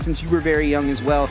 since you were very young as well.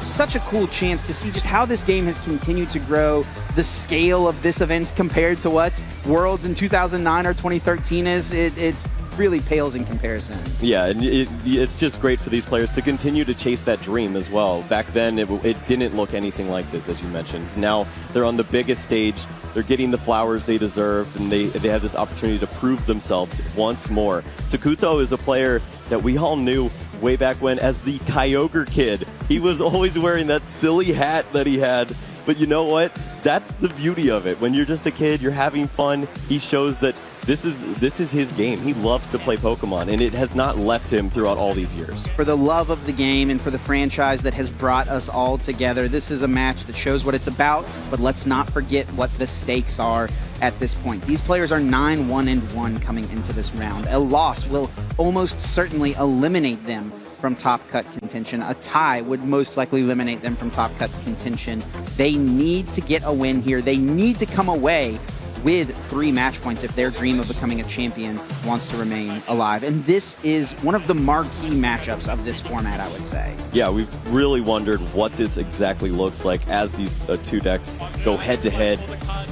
Such a cool chance to see just how this game has continued to grow, the scale of this event compared to what Worlds in 2009 or 2013 is. It's really pales in comparison. Yeah, and it's just great for these players to continue to chase that dream as well. Back then, it didn't look anything like this, as you mentioned. Now they're on the biggest stage. They're getting the flowers they deserve, and they have this opportunity to prove themselves once more. Takuto is a player that we all knew way back when as the Kyogre kid. He was always wearing that silly hat that he had. But you know what? That's the beauty of it. When you're just a kid, you're having fun. He shows that this is his game. He loves to play Pokemon, and it has not left him throughout all these years. For the love of the game and for the franchise that has brought us all together, this is a match that shows what it's about, but let's not forget what the stakes are at this point. These players are 9-1-1 coming into this round. A loss will almost certainly eliminate them from top cut contention. A tie would most likely eliminate them from top cut contention. They need to get a win here. They need to come away with 3 match points if their dream of becoming a champion wants to remain alive. And this is one of the marquee matchups of this format, I would say. Yeah, we've really wondered what this exactly looks like as these two decks go head-to-head.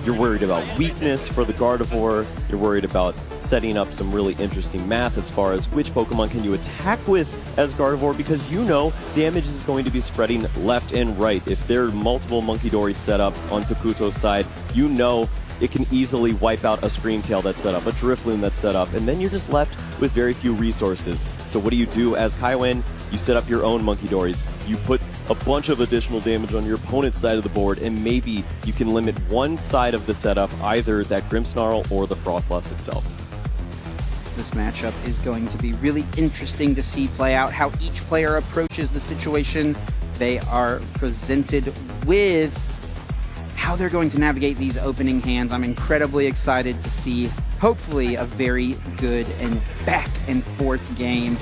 You're worried about weakness for the Gardevoird. You're worried about setting up some really interesting math as far as which Pokemon can you attack with as Gardevoird, because you know damage is going to be spreading left and right. If there are multiple Munkidori set up on Takuto's side, you know it can easily wipe out a Screamtail that's set up, a Drifloon that's set up, and then you're just left with very few resources. So what do you do as Kaiwen? You set up your own Munkidoris. You put a bunch of additional damage on your opponent's side of the board, and maybe you can limit one side of the setup, either that Grimmsnarl or the Frostlass itself. This matchup is going to be really interesting to see play out, how each player approaches the situation they are presented with, how they're going to navigate these opening hands. I'm incredibly excited to see, hopefully, a very good and back and forth game.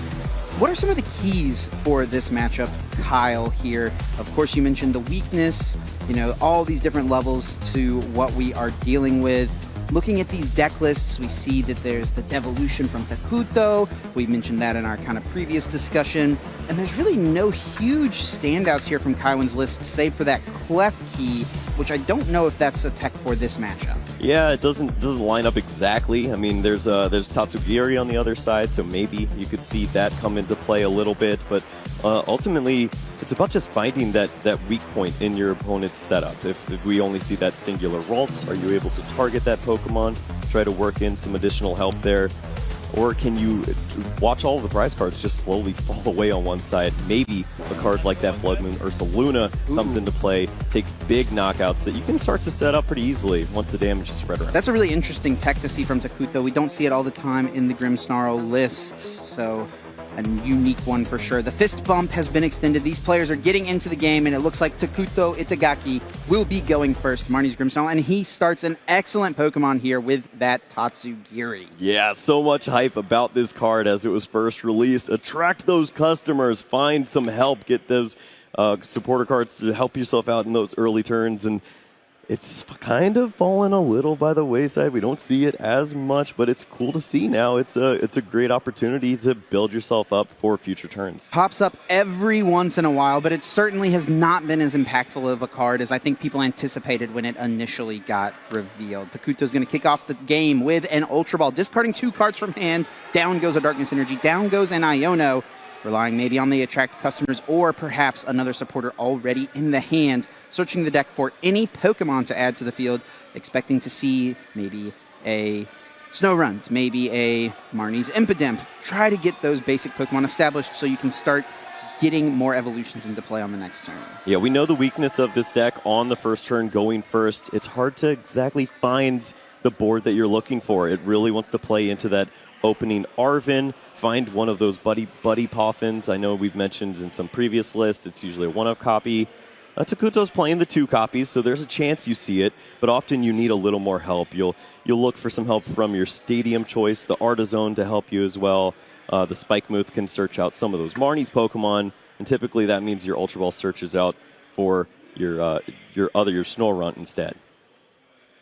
What are some of the keys for this matchup, Kyle, here? Of course, you mentioned the weakness, you know, all these different levels to what we are dealing with. Looking at these deck lists, we see that there's the Devolution from Takuto. We mentioned that in our kind of previous discussion. And there's really no huge standouts here from Kaiwen's list, save for that Clef key, which I don't know if that's a tech for this matchup. Yeah, it doesn't line up exactly. I mean, there's Tatsugiri on the other side, so maybe you could see that come into play a little bit. But ultimately, it's about just finding that weak point in your opponent's setup. If we only see that singular Ralts, are you able to target that Pokemon, try to work in some additional help there? Or can you watch all of the prize cards just slowly fall away on one side? Maybe a card like that Blood Moon Ursaluna comes into play, takes big knockouts that you can start to set up pretty easily once the damage is spread around. That's a really interesting tech to see from Takuto. We don't see it all the time in the Grimmsnarl lists, so a unique one for sure. The fist bump has been extended. These players are getting into the game, and it looks like Takuto Itagaki will be going first, Marnie's Grimmsnarl, and he starts an excellent Pokemon here with that Tatsugiri. Yeah, so much hype about this card as it was first released. Attract those customers, find some help, get those supporter cards to help yourself out in those early turns, and it's kind of fallen a little by the wayside. We don't see it as much, but it's cool to see now. It's a great opportunity to build yourself up for future turns. Pops up every once in a while, but it certainly has not been as impactful of a card as I think people anticipated when it initially got revealed. Takuto's going to kick off the game with an Ultra Ball, discarding 2 cards from hand. Down goes a Darkness Energy, down goes an Iono, relying maybe on the attract customers or perhaps another supporter already in the hand, searching the deck for any Pokemon to add to the field, expecting to see maybe a Snorunt, maybe a Marnie's Impidimp. Try to get those basic Pokemon established so you can start getting more evolutions into play on the next turn. Yeah, we know the weakness of this deck on the first turn going first. It's hard to exactly find the board that you're looking for. It really wants to play into that opening Arven, find one of those Buddy Poffins. I know we've mentioned in some previous lists, it's usually a 1-of copy. Takuto's playing the 2 copies, so there's a chance you see it, but often you need a little more help. You'll look for some help from your stadium choice, the Artizone to help you as well. The Spikemuth can search out some of those Marnie's Pokemon, and typically that means your Ultra Ball searches out for your Snorunt instead.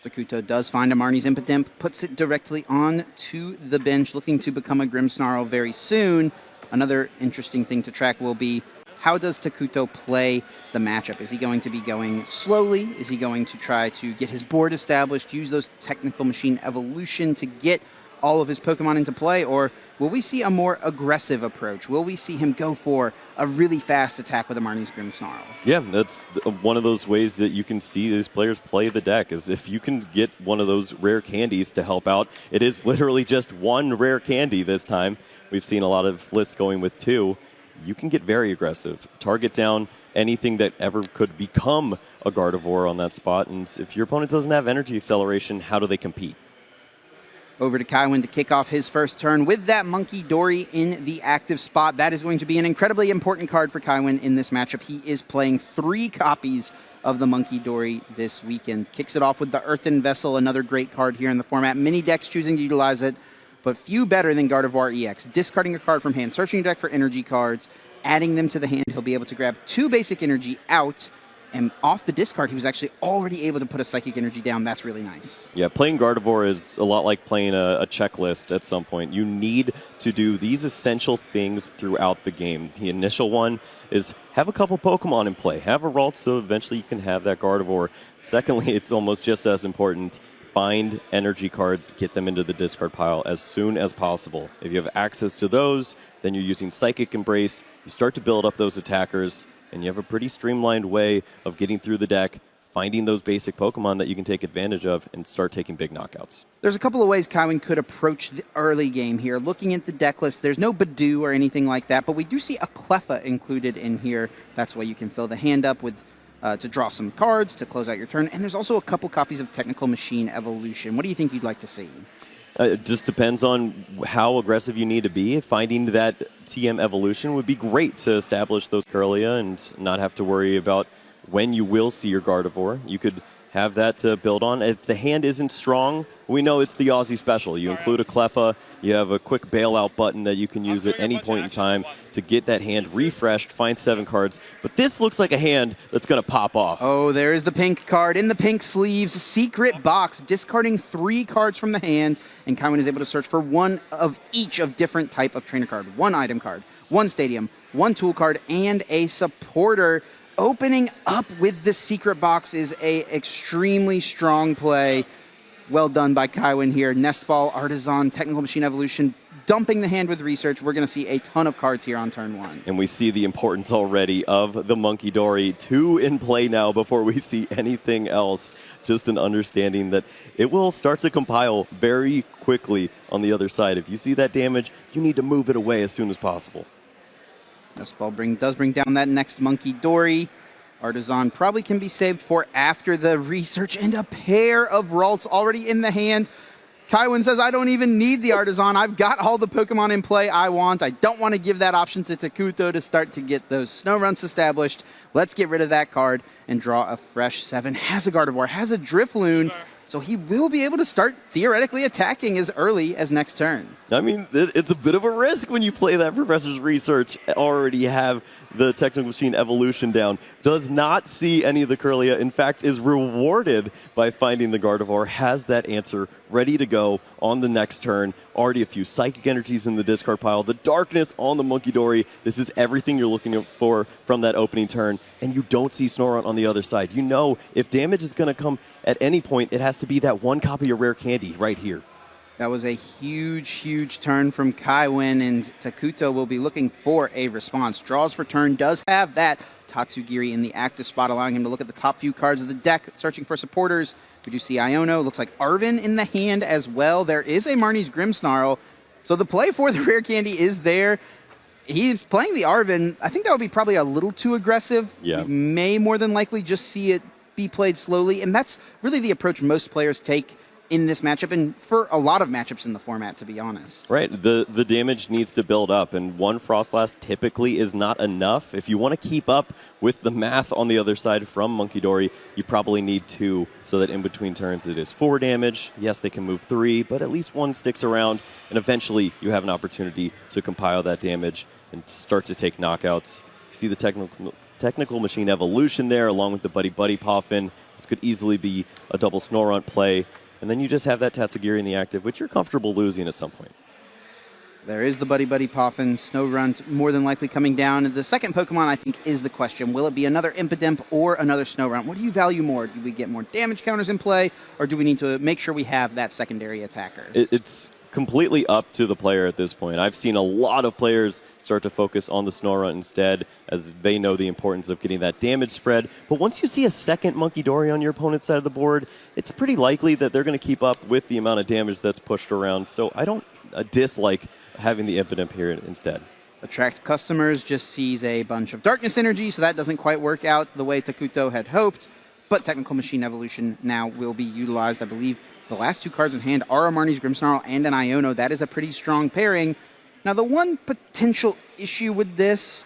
Takuto does find a Marnie's Impidimp, puts it directly on to the bench, looking to become a Grimmsnarl very soon. Another interesting thing to track will be How does Takuto play the matchup? Is he going to be going slowly? Is he going to try to get his board established, use those technical machine evolution to get all of his Pokemon into play, or will we see a more aggressive approach? Will we see him go for a really fast attack with a Marnie's Grimmsnarl? Yeah, that's one of those ways that you can see these players play the deck, is if you can get one of those rare candies to help out. It is literally just one rare candy this time. We've seen a lot of lists going with 2. You can get very aggressive. Target down anything that ever could become a Gardevoird on that spot, and if your opponent doesn't have energy acceleration, how do they compete? Over to Kaiwin to kick off his first turn with that Monkey Dory in the active spot. That is going to be an incredibly important card for Kaiwin in this matchup. He is playing 3 copies of the Monkey Dory this weekend. Kicks it off with the Earthen Vessel, another great card here in the format. Many decks choosing to utilize it, but few better than Gardevoird EX. Discarding a card from hand, searching your deck for energy cards, adding them to the hand. He'll be able to grab 2 basic energy out, and off the discard, he was actually already able to put a Psychic Energy down. That's really nice. Yeah, playing Gardevoird is a lot like playing a checklist at some point. You need to do these essential things throughout the game. The initial one is have a couple Pokemon in play. Have a Ralt so eventually you can have that Gardevoird. Secondly, it's almost just as important. Find energy cards, get them into the discard pile as soon as possible. If you have access to those, then you're using Psychic Embrace. You start to build up those attackers, and you have a pretty streamlined way of getting through the deck, finding those basic Pokemon that you can take advantage of and start taking big knockouts. There's a couple of ways Kaiwin could approach the early game here. Looking at the deck list, there's no Badoo or anything like that, but we do see a Cleffa included in here. That's why you can fill the hand up with to draw some cards, to close out your turn. And there's also a couple copies of Technical Machine Evolution. What do you think you'd like to see? It just depends on how aggressive you need to be. Finding that TM evolution would be great to establish those Kirlia and not have to worry about when you will see your Gardevoird. You could have that to build on. If the hand isn't strong, we know it's the Aussie special. You include a Cleffa, you have a quick bailout button that you can use at any point in time to get that hand refreshed, find 7 cards. But this looks like a hand that's going to pop off. Oh, there is the pink card in the pink sleeves. Secret Box, discarding 3 cards from the hand, and Kaiwin is able to search for one of each of different type of trainer card. 1 item card, 1 stadium, 1 tool card, and a supporter. Opening up with the Secret Box is a extremely strong play. Well done by Kaiwin here. Nest Ball, Artisan, Technical Machine Evolution, dumping the hand with research. We're going to see a ton of cards here on turn 1. And we see the importance already of the Monkey Dory. 2 in play now before we see anything else. Just an understanding that it will start to compile very quickly on the other side. If you see that damage, you need to move it away as soon as possible. Nest Ball does bring down that next Monkey Dory. Artisan probably can be saved for after the research, and a pair of Ralts already in the hand. Kaiwin says, I don't even need the Artisan. I've got all the Pokemon in play I want. I don't want to give that option to Takuto to start to get those snow runs established. Let's get rid of that card and draw a fresh 7. Has a Gardevoird, has a Drifloon, so he will be able to start theoretically attacking as early as next turn. I mean, it's a bit of a risk when you play that Professor's Research, already have the Technical Machine Evolution down. Does not see any of the Kirlia. In fact, is rewarded by finding the Gardevoird. Has that answer ready to go on the next turn. Already a few Psychic Energies in the discard pile. The Darkness on the Monkey Dory. This is everything you're looking for from that opening turn. And you don't see Snorunt on the other side. You know if damage is going to come at any point, it has to be that 1 copy of Rare Candy right here. That was a huge, huge turn from Kaiwin, and Takuto will be looking for a response. Draws for turn, does have that Tatsugiri in the active spot, allowing him to look at the top few cards of the deck, searching for supporters. We do see Iono, looks like Arven in the hand as well. There is a Marnie's Grimmsnarl, so the play for the rare candy is there. He's playing the Arven. I think that would be probably a little too aggressive. Yeah. We may more than likely just see it be played slowly, and that's really the approach most players take in this matchup, and for a lot of matchups in the format, to be honest. Right, the damage needs to build up, and 1 Frostlass typically is not enough. If you want to keep up with the math on the other side from Monkey Dory, you probably need 2, so that in between turns it is 4 damage. Yes, they can move 3, but at least 1 sticks around, and eventually you have an opportunity to compile that damage and start to take knockouts. You see the Technical Machine Evolution there, along with the Buddy Buddy Poffin. This could easily be a double Snorunt play. And then you just have that Tatsugiri in the active, which you're comfortable losing at some point. There is the Buddy Buddy Poffin, Snorunt more than likely coming down. The second Pokemon, I think, is the question. Will it be another Impidimp or another Snorunt? What do you value more? Do we get more damage counters in play, or do we need to make sure we have that secondary attacker? It's completely up to the player at this point. I've seen a lot of players start to focus on the Snorunt instead, as they know the importance of getting that damage spread. But once you see a second Munkidori on your opponent's side of the board, it's pretty likely that they're going to keep up with the amount of damage that's pushed around. So I don't dislike having the Impidimp here instead. Attract Customers just sees a bunch of Darkness Energy, so that doesn't quite work out the way Takuto had hoped. But Technical Machine Evolution now will be utilized. I believe the last two cards in hand are a Marnie's Grimmsnarl and an Iono. That is a pretty strong pairing. Now, the one potential issue with this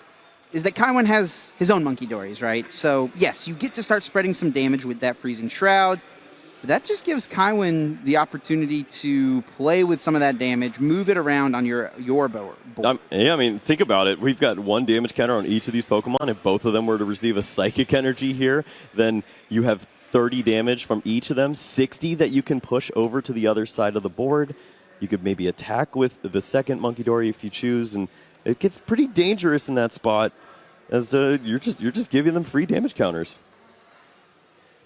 is that Kaiwan has his own Munkidoris, right? So, yes, you get to start spreading some damage with that Freezing Shroud. But that just gives Kaiwan the opportunity to play with some of that damage, move it around on your board. Yeah, I mean, think about it. We've got one damage counter on each of these Pokemon. If both of them were to receive a Psychic Energy here, then you have 30 damage from each of them, 60 that you can push over to the other side of the board. You could maybe attack with the second Munkidori if you choose, and it gets pretty dangerous in that spot as you're just giving them free damage counters.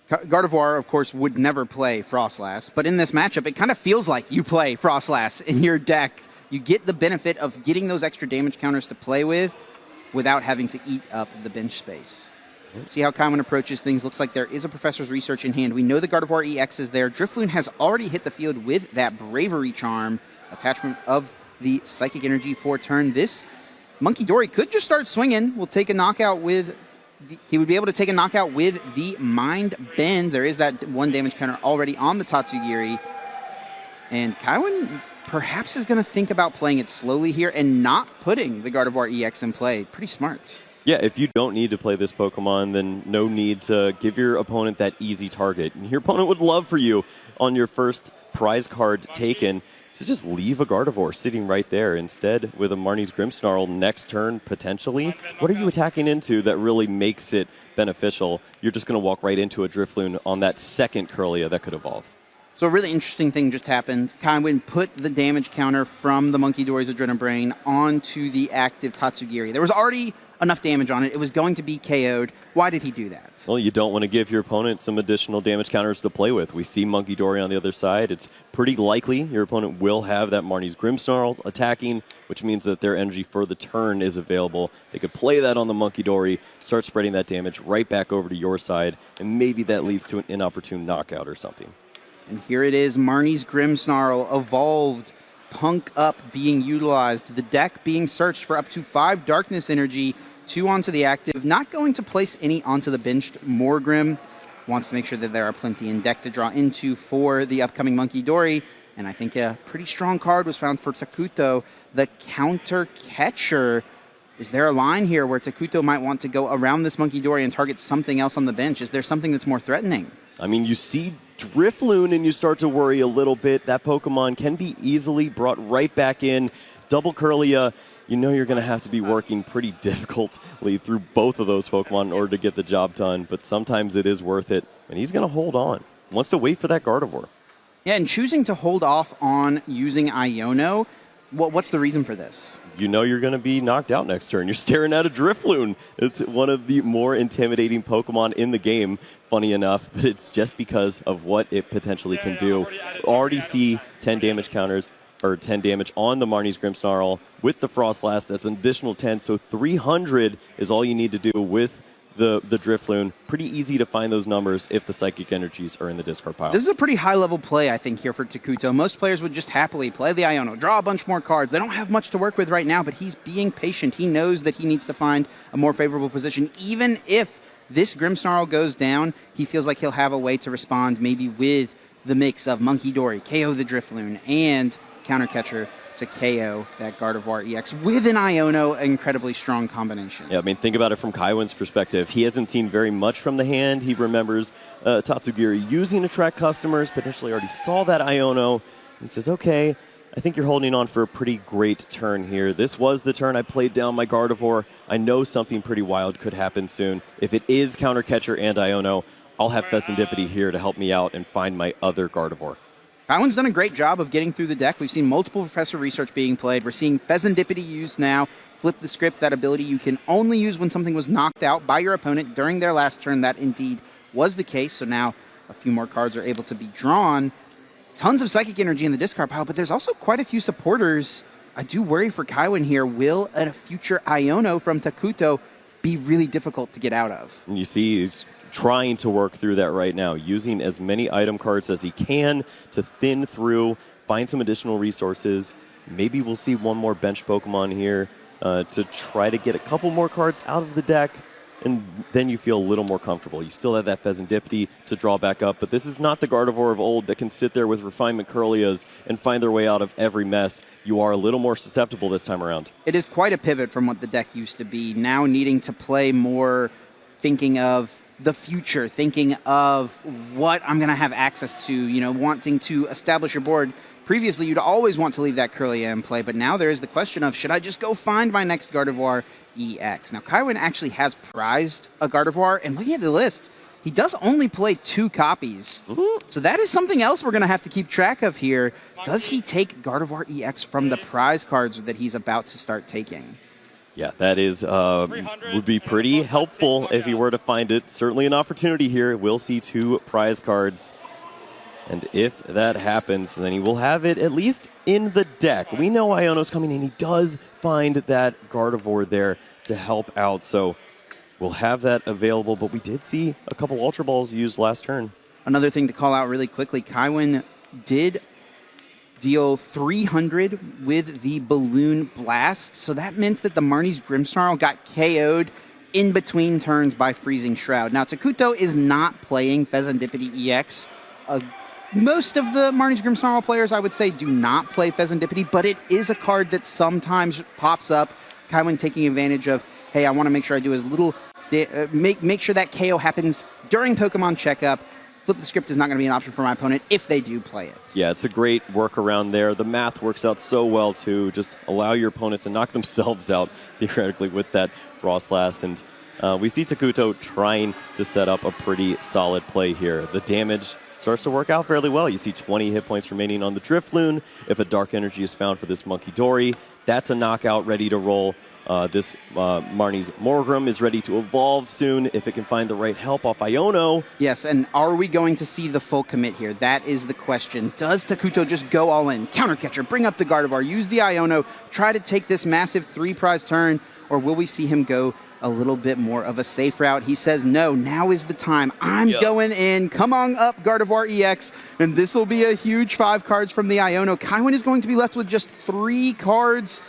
Gardevoird, of course, would never play Frostlass, but in this matchup, it kind of feels like you play Frostlass in your deck. You get the benefit of getting those extra damage counters to play with without having to eat up the bench space. Let's see how Kaiwan approaches things. Looks like there is a Professor's Research in hand. We know the Gardevoird EX is there. Drifloon has already hit the field with that Bravery Charm, attachment of the Psychic Energy for turn. This Munkidori could just start swinging. We'll take a knockout with... He would be able to take a knockout with the Mind Bend. There is that one damage counter already on the Tatsugiri. And Kaiwan perhaps is going to think about playing it slowly here and not putting the Gardevoird EX in play. Pretty smart. Yeah, if you don't need to play this Pokemon, then no need to give your opponent that easy target. And your opponent would love for you on your first prize card taken to just leave a Gardevoird sitting right there. Instead, with a Marnie's Grimmsnarl next turn, potentially, what are you attacking into that really makes it beneficial? You're just going to walk right into a Drifloon on that second Kirlia that could evolve. So a really interesting thing just happened. Kaiwan put the damage counter from the Munkidori's Adrenaline Brain onto the active Tatsugiri. There was already enough damage on it. It was going to be KO'd. Why did he do that? Well, you don't want to give your opponent some additional damage counters to play with. We see Munkidori on the other side. It's pretty likely your opponent will have that Marnie's Grimmsnarl attacking, which means that their energy for the turn is available. They could play that on the Munkidori, start spreading that damage right back over to your side, and maybe that leads to an inopportune knockout or something. And here it is, Marnie's Grimmsnarl evolved, Punk Up being utilized, the deck being searched for up to 5 Darkness Energy, 2 onto the active, not going to place any onto the benched Morgrim. Wants to make sure that there are plenty in deck to draw into for the upcoming Munkidori. And I think a pretty strong card was found for Takuto, the Counter Catcher. Is there a line here where Takuto might want to go around this Munkidori and target something else on the bench? Is there something that's more threatening? I mean, you see Drifloon and you start to worry a little bit. That Pokemon can be easily brought right back in. Double Kirlia, you know you're going to have to be working pretty difficultly through both of those Pokemon in order to get the job done, but sometimes it is worth it, and he's going to hold on. Wants to wait for that Gardevoird. Yeah, and choosing to hold off on using Iono, what's the reason for this? You know you're going to be knocked out next turn. You're staring at a Drifloon. It's one of the more intimidating Pokemon in the game, funny enough, but it's just because of what it potentially can do. Already see 10 damage counters, or 10 damage on the Marnie's Grimmsnarl with the Frostlass. That's an additional 10, so 300 is all you need to do with the Drifloon. Pretty easy to find those numbers if the Psychic Energies are in the discard pile. This is a pretty high-level play, I think, here for Takuto. Most players would just happily play the Iono, draw a bunch more cards. They don't have much to work with right now, but he's being patient. He knows that he needs to find a more favorable position. Even if this Grimmsnarl goes down, he feels like he'll have a way to respond, maybe with the mix of Munkidori, KO the Drifloon, and Counter Catcher to KO that Gardevoird EX with an Iono, incredibly strong combination. Yeah, I mean, think about it from Kaiwan's perspective. He hasn't seen very much from the hand. He remembers Tatsugiri using Attract Customers, potentially already saw that Iono. He says, okay, I think you're holding on for a pretty great turn here. This was the turn I played down my Gardevoird. I know something pretty wild could happen soon. If it is Counter Catcher and Iono, I'll have Fessendipity here to help me out and find my other Gardevoird. Kaiwen's done a great job of getting through the deck. We've seen multiple Professor Research being played. We're seeing Pheasantipity used now. Flip the Script, that ability you can only use when something was knocked out by your opponent during their last turn. That indeed was the case. So now a few more cards are able to be drawn. Tons of Psychic Energy in the discard pile, but there's also quite a few supporters. I do worry for Kaiwen here. Will a future Iono from Takuto be really difficult to get out of? And you see he's trying to work through that right now, using as many item cards as he can to thin through, find some additional resources. Maybe we'll see one more bench Pokemon here to try to get a couple more cards out of the deck, and then you feel a little more comfortable. You still have that Pheasantipity to draw back up, but this is not the Gardevoird of old that can sit there with Refinement Curlias and find their way out of every mess. You are a little more susceptible this time around. It is quite a pivot from what the deck used to be, now needing to play more thinking of the future, thinking of what I'm going to have access to, you know, wanting to establish your board. Previously, you'd always want to leave that Curlia in play, but now there is the question of, should I just go find my next Gardevoird EX? Now, Kaiwen actually has prized a Gardevoird, and looking at the list, he does only play 2 copies. So that is something else we're going to have to keep track of here. Does he take Gardevoird EX from the prize cards that he's about to start taking? Yeah, that is would be pretty helpful if he were to find it. Certainly an opportunity here. We'll see 2 prize cards. And if that happens, then he will have it at least in the deck. We know Iono's coming in. He does find that Gardevoird there to help out. So we'll have that available. But we did see a couple Ultra Balls used last turn. Another thing to call out really quickly, Kaiwen did deal 300 with the Balloon Blast. So that meant that the Marnie's Grimmsnarl got KO'd in between turns by Freezing Shroud. Now, Takuto is not playing Pheasantipity EX. Most of the Marnie's Grimmsnarl players, I would say, do not play Pheasantipity, but it is a card that sometimes pops up. Kaiwen taking advantage of, hey, I want to make sure I do as little, make sure that KO happens during Pokemon Checkup. Flip the Script is not going to be an option for my opponent if they do play it. Yeah, it's a great workaround there. The math works out so well, too. Just allow your opponent to knock themselves out, theoretically, with that Frost Blast. And we see Takuto trying to set up a pretty solid play here. The damage starts to work out fairly well. You see 20 hit points remaining on the Drifloon. If a Dark Energy is found for this Monkey Dory, that's a knockout ready to roll. This Marnie's Morgrim is ready to evolve soon if it can find the right help off Iono. Yes, and are we going to see the full commit here? That is the question. Does Takuto just go all in? Countercatcher, bring up the Gardevoird, use the Iono, try to take this massive 3-prize turn, or will we see him go a little bit more of a safe route? He says, no, now is the time. I'm going in. Come on up, Gardevoird EX, and this will be a huge 5 cards from the Iono. Kaiwen is going to be left with just 3 cards.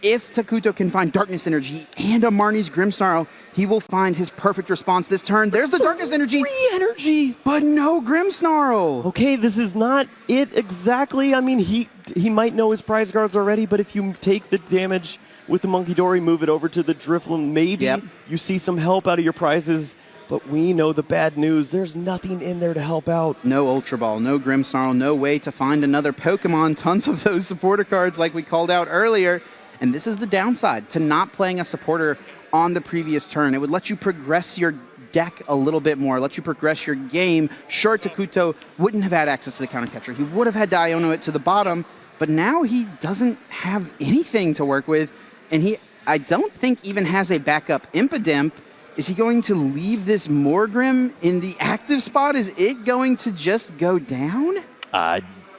If Takuto can find Darkness Energy and a Marnie's Grimmsnarl, he will find his perfect response this turn. There's the Darkness Energy. 3 energy! But no Grimmsnarl. Okay, this is not it exactly. I mean, he might know his prize cards already, but if you take the damage with the Monkey Dory, move it over to the Drifloon, maybe you see some help out of your prizes. But we know the bad news. There's nothing in there to help out. No Ultra Ball, no Grimmsnarl, no way to find another Pokemon. Tons of those supporter cards like we called out earlier. And this is the downside to not playing a supporter on the previous turn. It would let you progress your deck a little bit more, let you progress your game. Sure, Takuto wouldn't have had access to the Countercatcher. He would have had to Iono it to the bottom, but now he doesn't have anything to work with, and I don't think even has a backup Impidimp. Is he going to leave this Morgrim in the active spot? Is it going to just go down?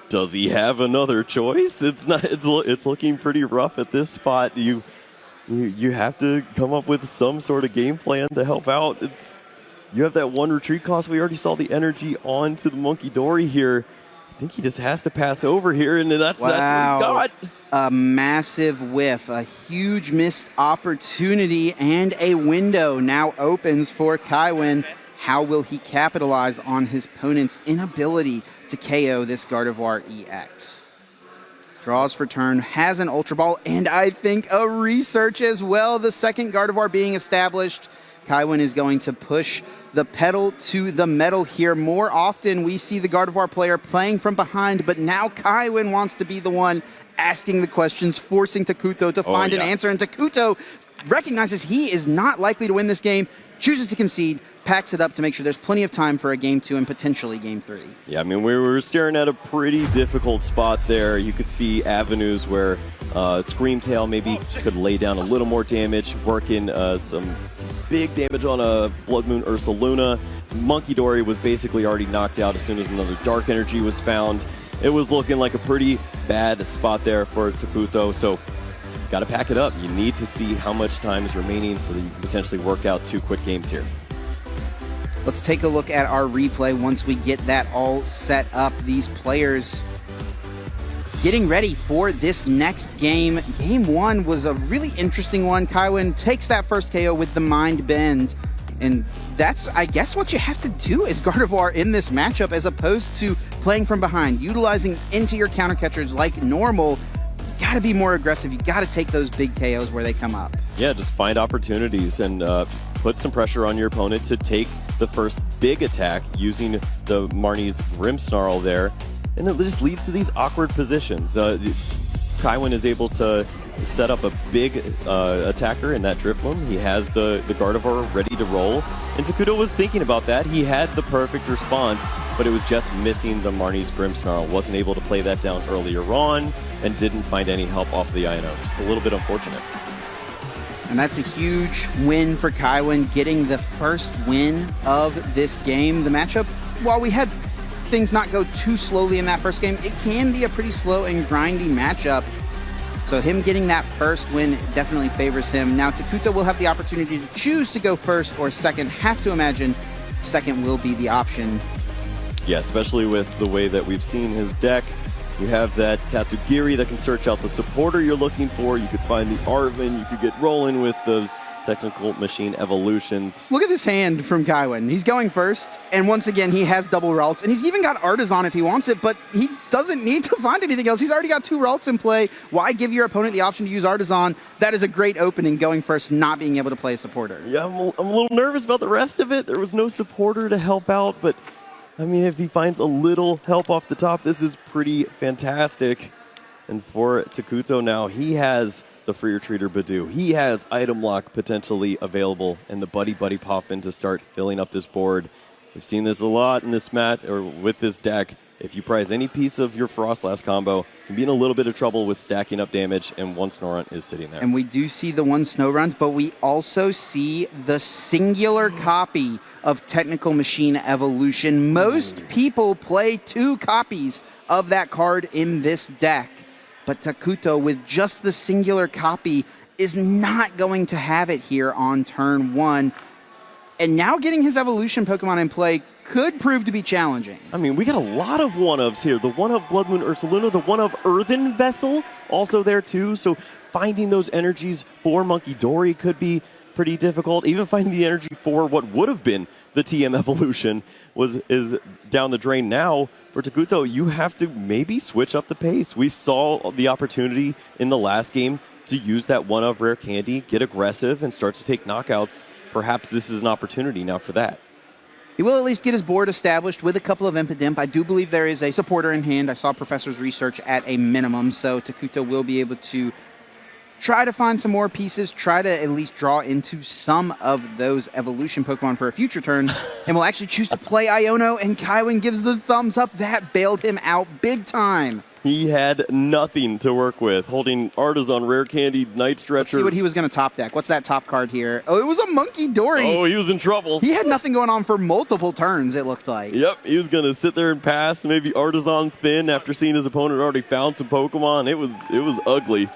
Does he have another choice? It's not. It's looking pretty rough at this spot. You have to come up with some sort of game plan to help out. You have that 1 retreat cost. We already saw the energy onto the Monkey Dory here. I think he just has to pass over here, and that's what he's got. A massive whiff, a huge missed opportunity, and a window now opens for Kaiwen. How will he capitalize on his opponent's inability to KO this Gardevoird EX? Draws for turn, has an Ultra Ball, and I think a Research as well. The second Gardevoird being established. Kaiwen is going to push the pedal to the metal here. More often we see the Gardevoird player playing from behind, but now Kaiwen wants to be the one asking the questions, forcing Takuto to find an answer, and Takuto recognizes he is not likely to win this game, chooses to concede, packs it up to make sure there's plenty of time for a game 2 and potentially game 3. Yeah, I mean, we were staring at a pretty difficult spot there. You could see avenues where Screamtail maybe could lay down a little more damage, work in some big damage on a Blood Moon Ursaluna. Monkey Dory was basically already knocked out as soon as another Dark Energy was found. It was looking like a pretty bad spot there for Takuto, so got to pack it up. You need to see how much time is remaining so that you can potentially work out 2 quick games here. Let's take a look at our replay once we get that all set up. These players getting ready for this next game. Game 1 was a really interesting one. Kaiwin takes that first KO with the Mind Bend, and that's, I guess, what you have to do as Gardevoird in this matchup, as opposed to playing from behind, utilizing into your counter catchers like normal. You got to be more aggressive. You got to take those big KOs where they come up. Yeah, just find opportunities and put some pressure on your opponent to take the first big attack using the Marnie's Grimmsnarl there, and it just leads to these awkward positions. Kaiwin is able to set up a big attacker in that Drifloon. He has the Gardevoird ready to roll, and Takuto was thinking about that. He had the perfect response, but it was just missing the Marnie's Grimmsnarl. Wasn't able to play that down earlier on, and didn't find any help off the INO. Just a little bit unfortunate. And that's a huge win for Kaiwin, getting the first win of this game. The matchup, while we had things not go too slowly in that first game, it can be a pretty slow and grindy matchup. So him getting that first win definitely favors him. Now Takuto will have the opportunity to choose to go first or second. Have to imagine second will be the option. Yeah, especially with the way that we've seen his deck. You have that Tatsugiri that can search out the supporter you're looking for. You could find the Arven. You could get rolling with those technical machine evolutions. Look at this hand from Kaiwin. He's going first, and once again, he has double Ralts, and he's even got Artisan if he wants it, but he doesn't need to find anything else. He's already got 2 Ralts in play. Why give your opponent the option to use Artisan? That is a great opening, going first, not being able to play a supporter. Yeah, I'm a little nervous about the rest of it. There was no supporter to help out, but I mean, if he finds a little help off the top, this is pretty fantastic. And for Takuto now, he has the Free Retreater Badoo. He has Item Lock potentially available, and the Buddy Buddy Poffin to start filling up this board. We've seen this a lot in this mat, or with this deck. If you prize any piece of your Frostlass combo, you can be in a little bit of trouble with stacking up damage, and 1 Snorunt is sitting there. And we do see the 1 Snorunt, but we also see the singular copy of Technical Machine Evolution. Most people play 2 copies of that card in this deck, but Takuto, with just the singular copy, is not going to have it here on turn 1. And now getting his evolution Pokemon in play could prove to be challenging. I mean, we got a lot of 1-ofs here. The 1-of Blood Moon Ursaluna, the 1-of Earthen Vessel, also there too. So finding those energies for Monkey Dory could be pretty difficult. Even finding the energy for what would have been the TM evolution is down the drain now. For Takuto, you have to maybe switch up the pace. We saw the opportunity in the last game to use that 1-of Rare Candy, get aggressive, and start to take knockouts. Perhaps this is an opportunity now for that. He will at least get his board established with a couple of Impidimp. I do believe there is a supporter in hand. I saw Professor's research at a minimum, so Takuto will be able to try to find some more pieces, try to at least draw into some of those evolution Pokemon for a future turn, and will actually choose to play Iono, and Kaiwin gives the thumbs up. That bailed him out big time. He had nothing to work with, holding Artisan, Rare Candy, Night Stretcher. Let's see what he was going to top deck. What's that top card here? Oh, it was a Monkey Dory. Oh, he was in trouble. He had nothing going on for multiple turns, it looked like. Yep, he was going to sit there and pass, maybe Artisan Thin after seeing his opponent already found some Pokemon. It was ugly.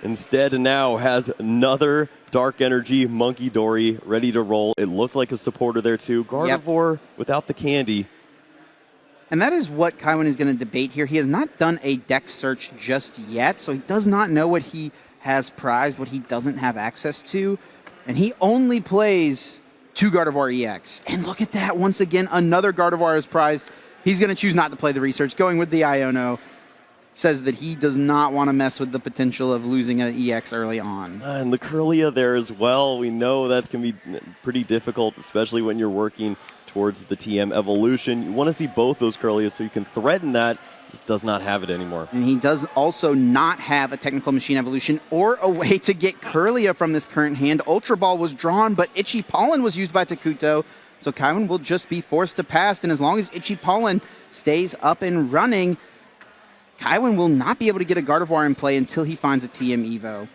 Instead, now has another Dark Energy Monkey Dory ready to roll. It looked like a supporter there too. Gardevoird without the candy. And that is what Kaiwin is going to debate here. He has not done a deck search just yet, so he does not know what he has prized, what he doesn't have access to. And he only plays 2 Gardevoird EX. And look at that. Once again, another Gardevoird is prized. He's going to choose not to play the research, going with the Iono. Says that he does not want to mess with the potential of losing an EX early on. And the Curlia there as well. We know that can be pretty difficult, especially when you're working towards the TM evolution. You want to see both those Curlias so you can threaten that. Just does not have it anymore. And he does also not have a Technical Machine Evolution or a way to get Curlia from this current hand. Ultra Ball was drawn, but Itchy Pollen was used by Takuto. So Kaiwen will just be forced to pass, and as long as Itchy Pollen stays up and running, Kaiwen will not be able to get a Gardevoird in play until he finds a TM Evo.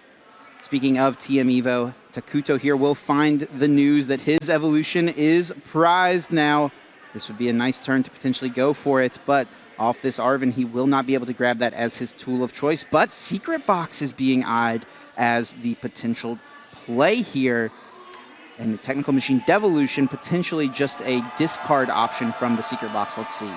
Speaking of TM Evo, Takuto here will find the news that his evolution is prized now. This would be a nice turn to potentially go for it, but off this Arven, he will not be able to grab that as his tool of choice, but Secret Box is being eyed as the potential play here. And the Technical Machine Devolution, potentially just a discard option from the Secret Box. Let's see.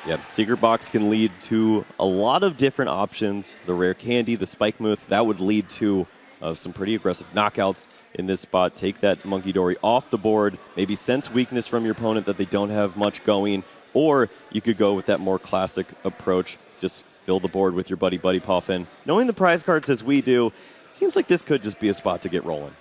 Yep, Secret Box can lead to a lot of different options. The Rare Candy, the Spike Move, that would lead to some pretty aggressive knockouts in this spot. Take that Monkey Dory off the board, maybe sense weakness from your opponent that they don't have much going, or you could go with that more classic approach, just fill the board with your Buddy Puffin. Knowing the prize cards as we do, it seems like this could just be a spot to get rolling.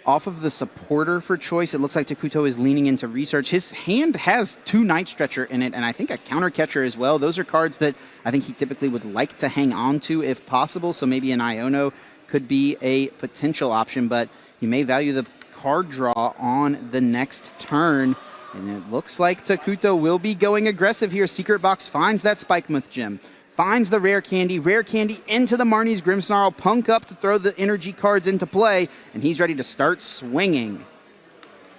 Off of the supporter for choice, it looks like Takuto is leaning into research. His hand has 2 Night Stretcher in it, and I think a Counter Catcher as well. Those are cards that I think he typically would like to hang on to if possible, so maybe an Iono could be a potential option, but you may value the card draw on the next turn, and it looks like Takuto will be going aggressive here. Secret Box finds that Spike Myth Gem, finds the Rare Candy into the Marnie's Grimmsnarl, Punk up to throw the energy cards into play, and he's ready to start swinging.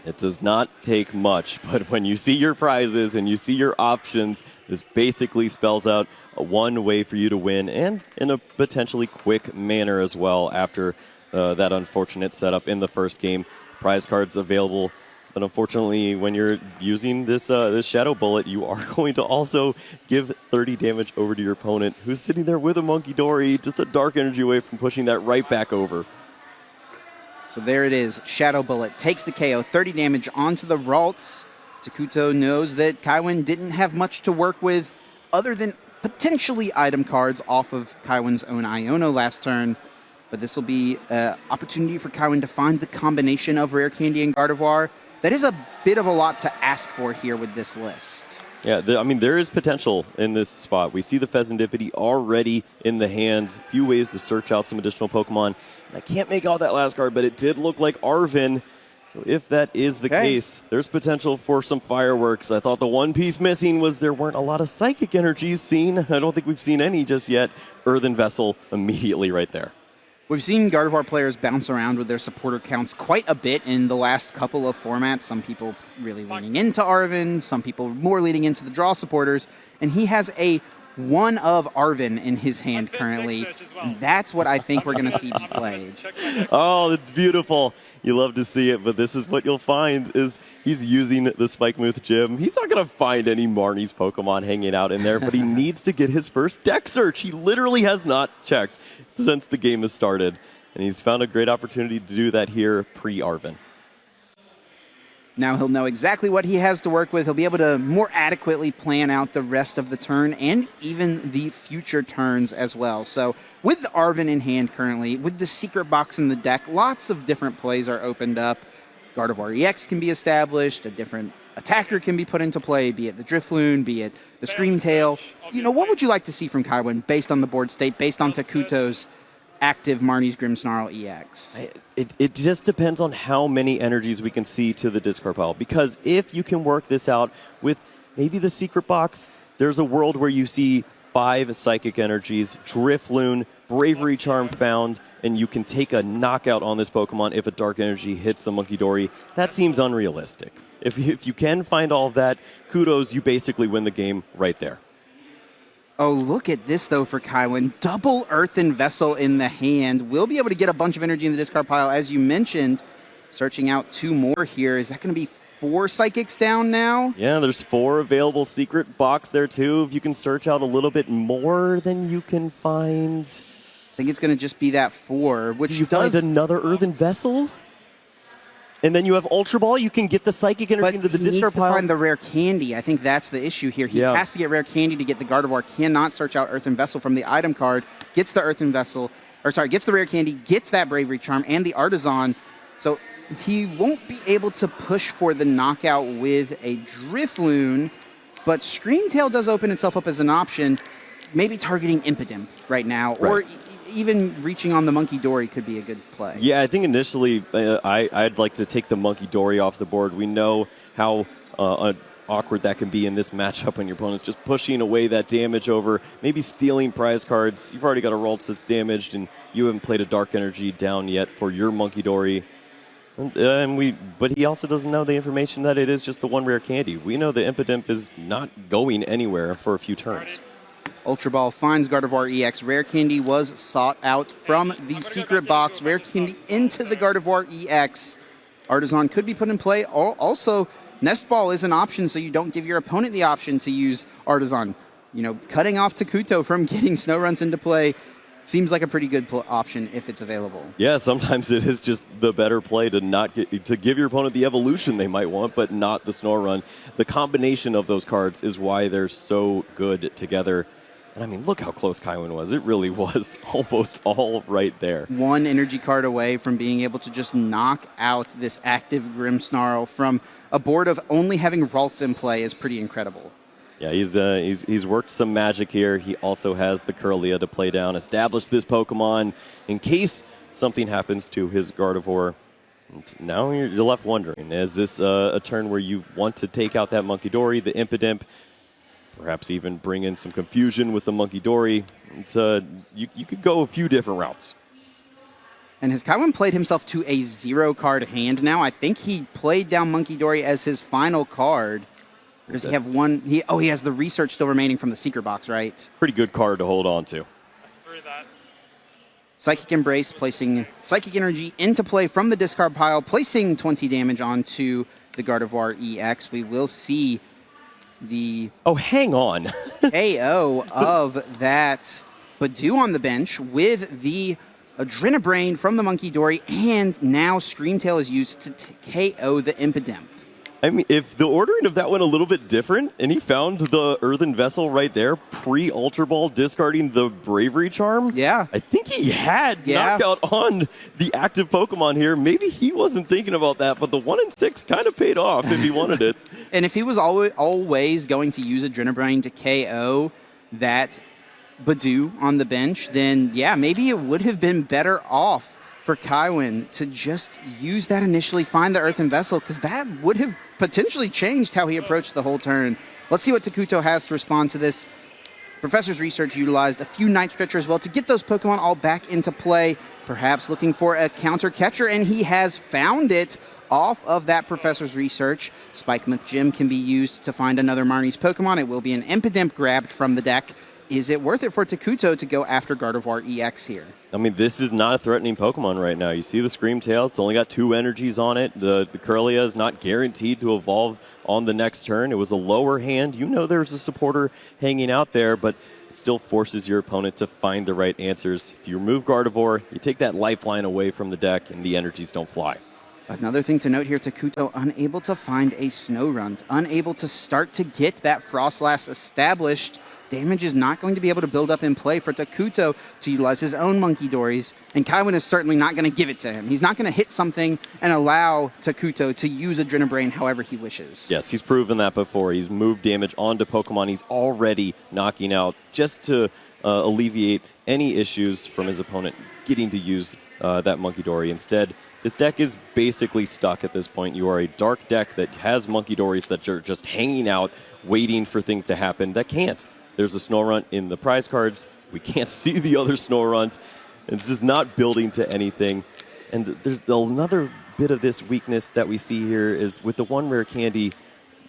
It does not take much, but when you see your prizes and you see your options, this basically spells out one way for you to win, and in a potentially quick manner as well after that unfortunate setup in the first game. Prize cards available. But unfortunately, when you're using this this Shadow Bullet, you are going to also give 30 damage over to your opponent, who's sitting there with a Monkey Dory, just a dark energy away from pushing that right back over. So there it is. Shadow Bullet takes the KO, 30 damage onto the Ralts. Takuto knows that Kaiwen didn't have much to work with other than potentially item cards off of Kaiwen's own Iono last turn. But this will be an opportunity for Kaiwen to find the combination of Rare Candy and Gardevoird. That is a bit of a lot to ask for here with this list. Yeah, I mean, there is potential in this spot. We see the Pheasantipity already in the hand. A few ways to search out some additional Pokemon. And I can't make out that last card, but it did look like Arven. So if that is the case, there's potential for some fireworks. I thought the one piece missing was there weren't a lot of Psychic Energies seen. I don't think we've seen any just yet. Earthen Vessel immediately right there. We've seen Gardevoird players bounce around with their supporter counts quite a bit in the last couple of formats. Some people really leaning into Arven, some people more leaning into the draw supporters, and he has a 1 of Arven in his hand currently. That's what I think we're going to see be played. Oh, it's beautiful. You love to see it, but this is what you'll find is he's using the Spike Myth Gym. He's not going to find any Marnie's Pokemon hanging out in there, but he needs to get his first deck search. He literally has not checked since the game has started, and he's found a great opportunity to do that here pre-Arven. Now he'll know exactly what he has to work with. He'll be able to more adequately plan out the rest of the turn and even the future turns as well. So with the Arven in hand currently, with the Secret Box in the deck, lots of different plays are opened up. Gardevoird EX can be established, a different attacker can be put into play, be it the Drifloon, be it the Screamtail. You know, what would you like to see from Kaiwen based on the board state, based on Takuto's active Marnie's Grimmsnarl EX? It just depends on how many energies we can see to the discard pile. Because if you can work this out with maybe the Secret Box, there's a world where you see 5 Psychic Energies, Drifloon, Bravery Charm found, and you can take a knockout on this Pokemon if a Dark Energy hits the Monkey Dory. That seems unrealistic. If you can find all of that, kudos, you basically win the game right there. Oh, look at this, though, for Kaiwen. Double Earthen Vessel in the hand. We'll be able to get a bunch of energy in the discard pile, as you mentioned. Searching out 2 more here. Is that going to be 4 Psychics down now? Yeah, there's 4 available Secret Box there, too. If you can search out a little bit more than you can find. I think it's going to just be that 4, which you find another Earthen Vessel? And then you have Ultra Ball. You can get the Psychic Energy into the discard pile. But he needs to find the Rare Candy. I think that's the issue here. He has to get Rare Candy to get the Gardevoird. Cannot search out Earthen Vessel from the item card. Gets the Earthen Vessel, or sorry, gets the Rare Candy, gets that Bravery Charm and the Artisan. So he won't be able to push for the knockout with a Drifloon, but Screamtail does open itself up as an option, maybe targeting Impidimp right now. Or even reaching on the Monkey Dory could be a good play. Yeah, I think initially I'd like to take the Monkey Dory off the board. We know how awkward that can be in this matchup when your opponent's just pushing away that damage over, maybe stealing prize cards. You've already got a Ralts that's damaged, and you haven't played a Dark Energy down yet for your Monkey Dory. But he also doesn't know the information that it is just the one rare candy. We know the Impidimp is not going anywhere for a few turns. Ultra Ball finds Gardevoird EX. Rare Candy was sought out from the secret box. Rare Candy into the Gardevoird EX. Artisan could be put in play. Also, Nest Ball is an option, so you don't give your opponent the option to use Artisan. You know, cutting off Takuto from getting Snow Runs into play seems like a pretty good option if it's available. Yeah, sometimes it is just the better play to give your opponent the evolution they might want, but not the Snow Run. The combination of those cards is why they're so good together. And I mean, look how close Kaiwen was. It really was almost all right there. One energy card away from being able to just knock out this active Grimmsnarl from a board of only having Ralts in play is pretty incredible. Yeah, he's worked some magic here. He also has the Kirlia to play down, establish this Pokemon in case something happens to his Gardevoird. Now you're left wondering, is this a turn where you want to take out that Monkey Dory, the Impidimp, perhaps even bring in some confusion with the Monkey Dory? It's you could go a few different routes. And has Kaiwen played himself to a 0-card hand now? I think he played down Monkey Dory as his final card. Or does he have one? He has the research still remaining from the secret box, right? Pretty good card to hold on to. Psychic Embrace, placing Psychic Energy into play from the discard pile, placing 20 damage onto the Gardevoird EX. We will see the... Oh, hang on. KO of that Badoo on the bench with the Adrenabrain from the Monkey Dory, and now Screamtail is used to KO the Impidimp. I mean, if the ordering of that went a little bit different, and he found the Earthen Vessel right there, pre-Ultra Ball, discarding the Bravery Charm, yeah, I think he had knockout on the active Pokemon here. Maybe he wasn't thinking about that, but the 1 in 6 kind of paid off if he wanted it. And if he was always going to use Adrenabrain to KO that Badoo on the bench, then yeah, maybe it would have been better off for Kaiwen to just use that initially, find the Earthen Vessel, because that would have potentially changed how he approached the whole turn. Let's see what Takuto has to respond to this. Professor's Research utilized a few Night Stretcher as well to get those Pokemon all back into play, perhaps looking for a counter catcher, and he has found it off of that Professor's Research. Spikemouth Gym can be used to find another Marnie's Pokemon. It will be an Impidimp grabbed from the deck. Is it worth it for Takuto to go after Gardevoird EX here? I mean, this is not a threatening Pokemon right now. You see the Screamtail. It's only got 2 energies on it. The Kirlia is not guaranteed to evolve on the next turn. It was a lower hand. You know there's a supporter hanging out there, but it still forces your opponent to find the right answers. If you remove Gardevoird, you take that lifeline away from the deck, and the energies don't fly. Another thing to note here, Takuto unable to find a Snow Run, unable to start to get that Frostlass established. Damage is not going to be able to build up in play for Takuto to utilize his own Monkey Dories, and Kaiwen is certainly not going to give it to him. He's not going to hit something and allow Takuto to use Adrenabrain however he wishes. Yes, he's proven that before. He's moved damage onto Pokemon he's already knocking out just to alleviate any issues from his opponent getting to use that Monkey Dory. Instead, this deck is basically stuck at this point. You are a dark deck that has Monkey Dories that are just hanging out, waiting for things to happen that can't. There's a Snow Run in the prize cards. We can't see the other Snow Runs. It's just not building to anything. And there's another bit of this weakness that we see here is with the 1 rare candy,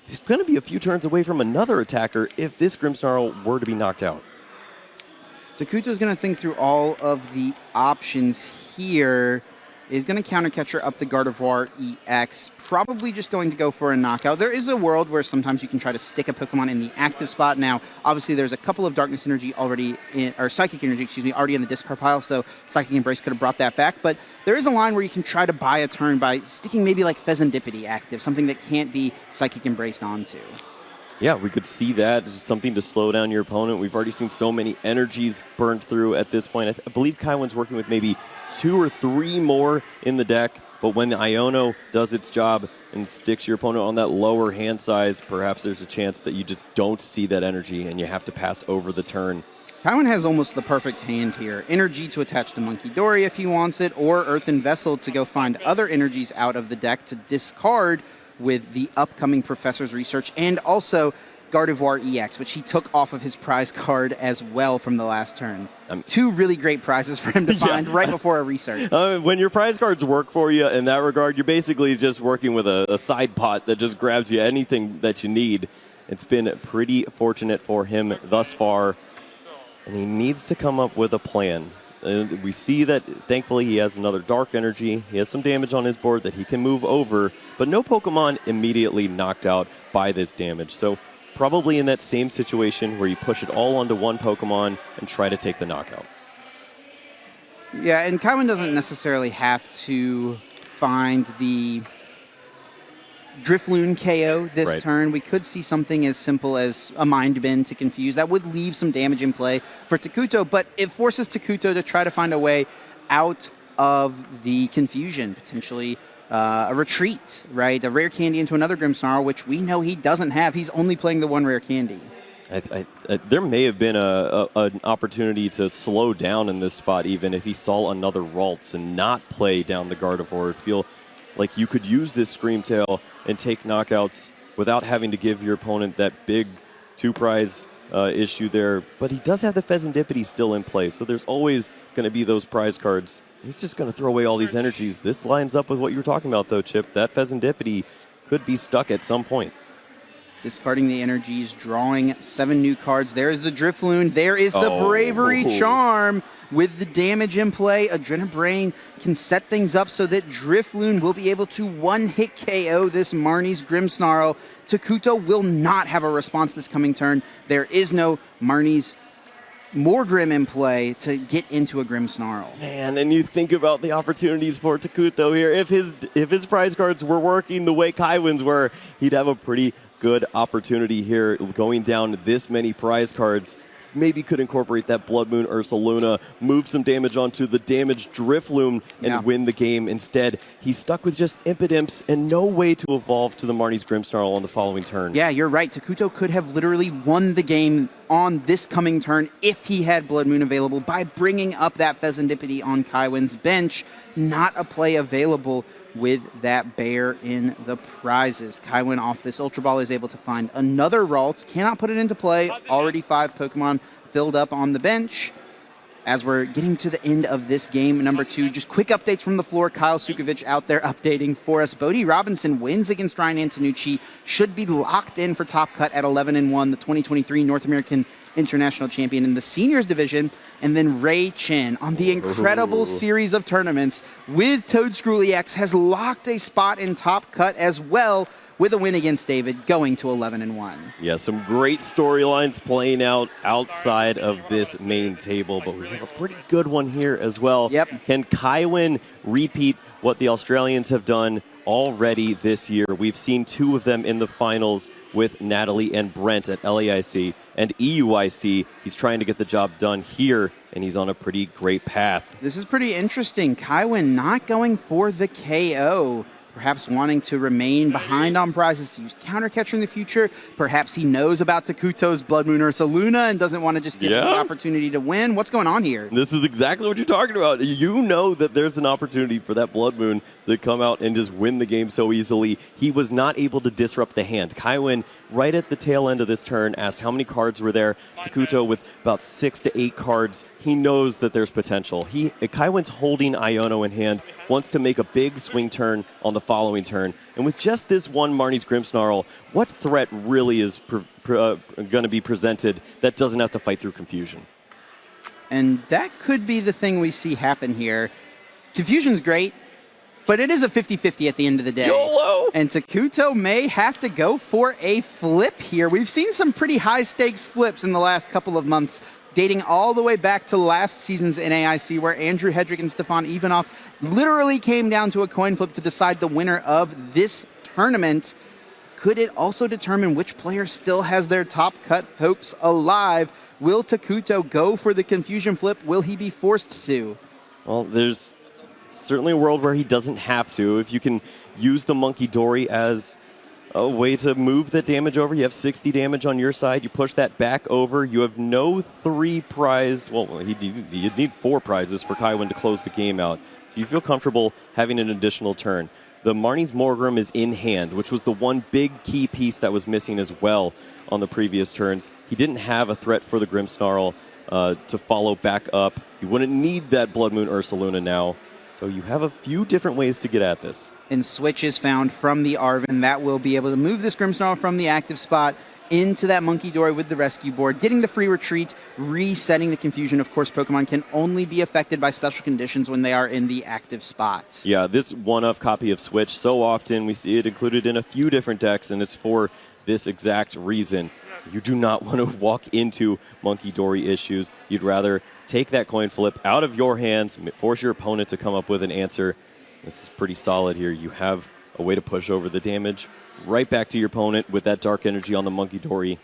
he's going to be a few turns away from another attacker if this Grimmsnarl were to be knocked out. Takuto's going to think through all of the options here. Is going to counter catcher up the Gardevoird EX, probably just going to go for a knockout. There is a world where sometimes you can try to stick a Pokemon in the active spot. Now, obviously, there's a couple of Darkness Energy already, or Psychic Energy, excuse me, already in the discard pile, so Psychic Embrace could have brought that back. But there is a line where you can try to buy a turn by sticking maybe like Pheasantipity active, something that can't be Psychic Embraced onto. Yeah, we could see that as something to slow down your opponent. We've already seen so many energies burned through at this point. I believe Kaiwen's working with maybe 2 or 3 more in the deck, but when the Iono does its job and sticks your opponent on that lower hand size, perhaps there's a chance that you just don't see that energy and you have to pass over the turn. Kaiwen has almost the perfect hand here. Energy to attach to Monkey Dory if he wants it, or Earthen Vessel to go find other energies out of the deck to discard with the upcoming Professor's Research, and also Gardevoird EX, which he took off of his prize card as well from the last turn. Two really great prizes for him to find right before a research. When your prize cards work for you in that regard, you're basically just working with a side pot that just grabs you anything that you need. It's been pretty fortunate for him thus far, and he needs to come up with a plan. We see that, thankfully, he has another Dark Energy. He has some damage on his board that he can move over, but no Pokemon immediately knocked out by this damage. So probably in that same situation where you push it all onto one Pokemon and try to take the knockout. Yeah, and Kaiwen doesn't necessarily have to find the Drifloon KO this turn. We could see something as simple as a Mind Bend to confuse. That would leave some damage in play for Takuto, but it forces Takuto to try to find a way out of the confusion, potentially a retreat, right? A rare candy into another Grimmsnarl, which we know he doesn't have. He's only playing the one rare candy. There may have been an opportunity to slow down in this spot even if he saw another Ralts and not play down the Gardevoird. Feel like you could use this Screamtail and take knockouts without having to give your opponent that big two-prize issue there. But he does have the Pheasantipity still in play, so there's always going to be those prize cards. He's just going to throw away all these energies. This lines up with what you were talking about, though, Chip. That Pheasantipity could be stuck at some point. Discarding the energies, drawing 7 new cards. There is the Drifloon. There is the Bravery Charm. With the damage in play, Adrenabrain can set things up so that Drifloon will be able to one-hit KO this Marnie's Grimmsnarl. Takuto will not have a response this coming turn. There is no Marnie's Morgrim in play to get into a Grimmsnarl. Man, and you think about the opportunities for Takuto here. If his prize cards were working the way Kaiwen's were, he'd have a pretty good opportunity here going down this many prize cards. Maybe could incorporate that Blood Moon Ursaluna, move some damage onto the damaged Drifloon, and win the game. Instead, he's stuck with just Impidimps and no way to evolve to the Marnie's Grimmsnarl on the following turn. Yeah, you're right. Takuto could have literally won the game on this coming turn if he had Blood Moon available by bringing up that Pheasantipity on Kaiwen's bench. Not a play available with that bear in the prizes. Kaiwen off this Ultra Ball is able to find another Ralts. Cannot put it into play. Already 5 Pokemon filled up on the bench. As we're getting to the end of this game, number 2, just quick updates from the floor. Kyle Sukovich out there updating for us. Bodie Robinson wins against Ryan Antonucci. Should be locked in for top cut at 11-1, the 2023 North American International Champion in the Seniors Division. And then Ray Chin on the incredible series of tournaments with Toadscrew EX has locked a spot in top cut as well with a win against David going to 11-1. Yeah, some great storylines playing out outside of this main table, but we have a pretty good one here as well. Yep. Can Kaiwen repeat what the Australians have done already this year? We've seen 2 of them in the finals with Natalie and Brent at LAIC and EUIC. He's trying to get the job done here, and he's on a pretty great path. This is pretty interesting. Kaiwen not going for the KO. Perhaps wanting to remain behind on prizes to use Counter Catcher in the future. Perhaps he knows about Takuto's Blood Moon Ursaluna and doesn't want to just give him the opportunity to win. What's going on here? This is exactly what you're talking about. You know that there's an opportunity for that Blood Moon to come out and just win the game so easily. He was not able to disrupt the hand. Kaiwen, right at the tail end of this turn, asked how many cards were there. Takuto with about 6 to 8 cards. He knows that there's potential. Kaiwen's holding Iono in hand, wants to make a big swing turn on the following turn. And with just this one Marnie's Grimmsnarl, what threat really is going to be presented that doesn't have to fight through confusion? And that could be the thing we see happen here. Confusion's great, but it is a 50-50 at the end of the day. YOLO! And Takuto may have to go for a flip here. We've seen some pretty high-stakes flips in the last couple of months, dating all the way back to last season's NAIC, where Andrew Hedrick and Stefan Ivanov literally came down to a coin flip to decide the winner of this tournament. Could it also determine which player still has their top cut hopes alive? Will Takuto go for the confusion flip? Will he be forced to? Well, there's certainly a world where he doesn't have to. If you can use the Monkey Dory as a way to move the damage over. You have 60 damage on your side. You push that back over. You have no 3 prize. Well, you'd need 4 prizes for Kaiwin to close the game out. So you feel comfortable having an additional turn. The Marnie's Morgrim is in hand, which was the one big key piece that was missing as well on the previous turns. He didn't have a threat for the Grimmsnarl to follow back up. You wouldn't need that Blood Moon Ursaluna now. So you have a few different ways to get at this. And switch is found from the Arven. That will be able to move this Grimmsnarl from the active spot into that Monkey Dory with the rescue board, getting the free retreat, resetting the confusion. Of course, Pokemon can only be affected by special conditions when they are in the active spot. Yeah, this one-of copy of Switch, so often we see it included in a few different decks, and it's for this exact reason. You do not want to walk into Monkey Dory issues. You'd rather take that coin flip out of your hands, force your opponent to come up with an answer. This is pretty solid here. You have a way to push over the damage right back to your opponent with that Dark Energy on the Monkey Dory.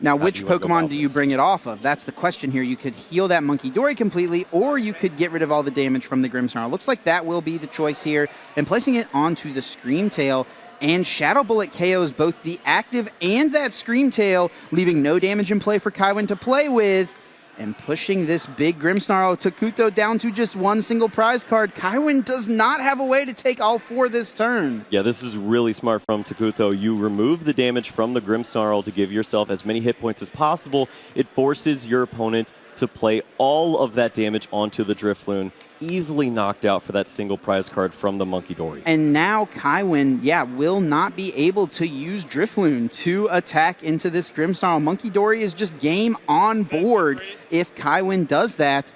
Now, which Pokemon do you bring it off of? That's the question here. You could heal that Monkey Dory completely, or you could get rid of all the damage from the Grimmsnarl. Looks like that will be the choice here. And placing it onto the Screamtail, and Shadow Bullet KOs both the active and that Screamtail, leaving no damage in play for Kaiwin to play with, and pushing this big Grimmsnarl Takuto down to just one single prize card. Kaiwin does not have a way to take all 4 this turn. Yeah, this is really smart from Takuto. You remove the damage from the Grimmsnarl to give yourself as many hit points as possible. It forces your opponent to play all of that damage onto the Drifloon, easily knocked out for that single prize card from the Monkey Dory. And now Kaiwin, will not be able to use Drifloon to attack into this Grimmsnarl. Monkey Dory is just game on board if Kaiwin does that.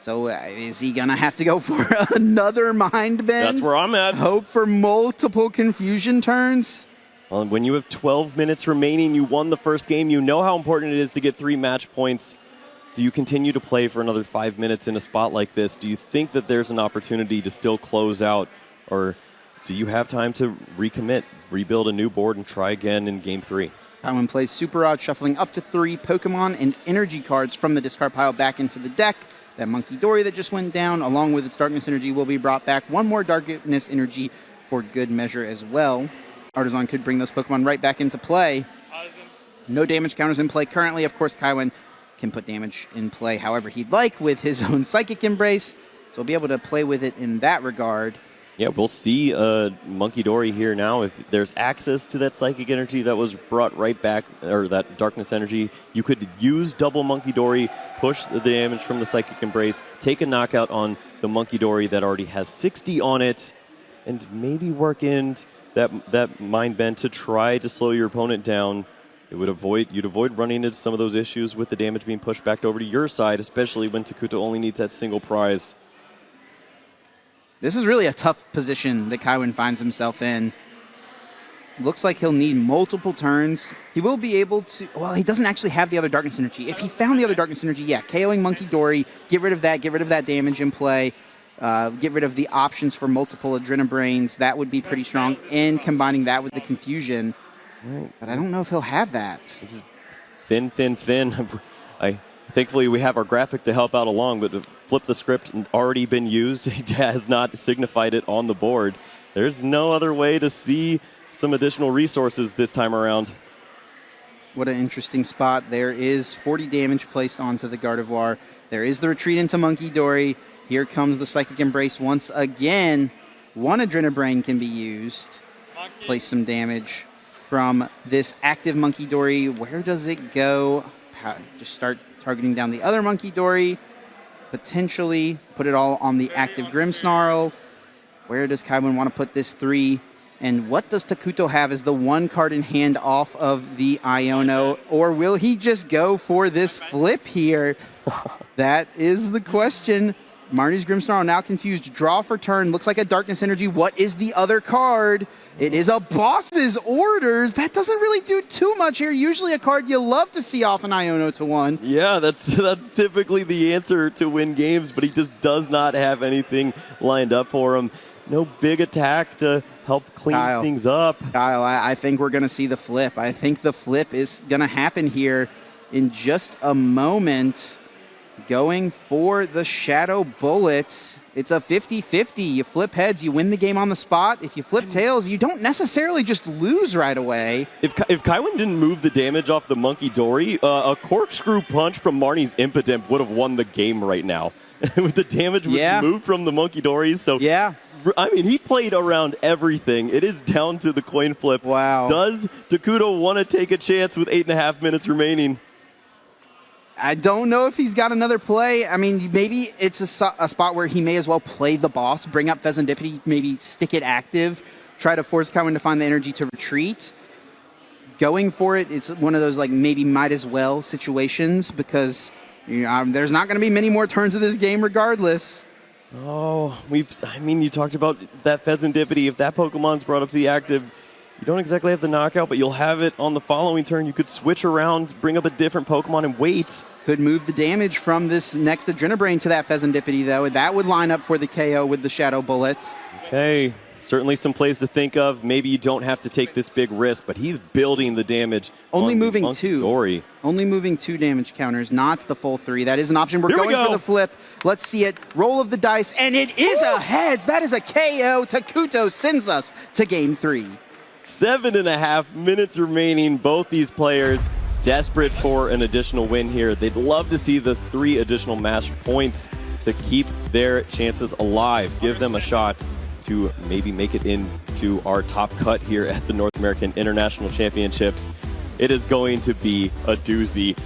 So is he going to have to go for another Mind Bend? That's where I'm at. Hope for multiple confusion turns? Well, when you have 12 minutes remaining, you won the first game, you know how important it is to get 3 match points. Do you continue to play for another 5 minutes in a spot like this? Do you think that there's an opportunity to still close out? Or do you have time to recommit, rebuild a new board, and try again in Game 3? Kaiwin plays Super Odd, shuffling up to 3 Pokemon and energy cards from the discard pile back into the deck. That Monkey Dory that just went down, along with its Darkness Energy, will be brought back. 1 more Darkness Energy for good measure as well. Artisan could bring those Pokemon right back into play. No damage counters in play currently. Of course, Kaiwin can put damage in play however he'd like with his own Psychic Embrace, so he'll be able to play with it in that regard. Yeah, we'll see Monkey Dory here now. If there's access to that Psychic Energy that was brought right back, or that Darkness Energy, you could use double Monkey Dory, push the damage from the Psychic Embrace, take a knockout on the Monkey Dory that already has 60 on it, and maybe work in that Mind Bend to try to slow your opponent down. You'd avoid running into some of those issues with the damage being pushed back over to your side, especially when Takuto only needs that single prize. This is really a tough position that Kaiwin finds himself in. Looks like he'll need multiple turns. He will be able to... Well, he doesn't actually have the other Darkness Energy. If he found the other Darkness Energy, KOing Monkey Dory, get rid of that damage in play, get rid of the options for multiple Adrenabrains. That would be pretty strong. And combining that with the confusion... But I don't know if he'll have that. It's thin. Thankfully, we have our graphic to help out along, but to flip the script already been used. It has not signified it on the board. There's no other way to see some additional resources this time around. What an interesting spot. There is 40 damage placed onto the Gardevoird. There is the retreat into Monkey Dory. Here comes the Psychic Embrace once again. 1 Adrenabrain can be used. Place some damage from this active Monkey Dory. Where does it go? Just start targeting down the other Monkey Dory. Potentially put it all on the active Grimmsnarl. Where does Kaiwin want to put this 3? And what does Takuto have as the 1 card in hand off of the Iono? Or will he just go for this flip here? That is the question. Marnie's Grimmsnarl now confused. Draw for turn. Looks like a Darkness Energy. What is the other card? It is a Boss's Orders. That doesn't really do too much here. Usually a card you love to see off an Iono to 1. Yeah, that's typically the answer to win games, but he just does not have anything lined up for him. No big attack to help clean things up. Kyle, I think we're going to see the flip. I think the flip is going to happen here in just a moment. Going for the Shadow Bullets. It's a 50-50. You flip heads, you win the game on the spot. If you flip tails, you don't necessarily just lose right away. If Kaiwin didn't move the damage off the Monkey Dory, a corkscrew punch from Marnie's Impidimp would have won the game right now. With the damage moved from the Monkey Dories. So yeah. I mean, he played around everything. It is down to the coin flip. Wow. Does Takuto want to take a chance with 8.5 minutes remaining? I don't know if he's got another play. I mean, maybe it's a spot where he may as well play the boss, bring up Pheasantipity, maybe stick it active, try to force Kaiwin to find the energy to retreat. Going for it, it's one of those like maybe might as well situations because there's not going to be many more turns of this game regardless. Oh, I mean, you talked about that Pheasantipity. If that Pokemon's brought up to the active, you don't exactly have the knockout, but you'll have it on the following turn. You could switch around, bring up a different Pokemon, and wait. Could move the damage from this next Adrenabrain to that Pheasantipity, though. That would line up for the KO with the Shadow Bullet. Okay, certainly some plays to think of. Maybe you don't have to take this big risk, but he's building the damage. Only moving 2. Dory. Only moving 2 damage counters, not the full 3. That is an option. We're going for the flip. Let's see it. Roll of the dice, and it is a heads. That is a KO. Takuto sends us to game 3. 7.5 minutes remaining. Both these players desperate for an additional win here. They'd love to see the 3 additional match points to keep their chances alive. Give them a shot to maybe make it into our top cut here at the North American International Championships. It is going to be a doozy.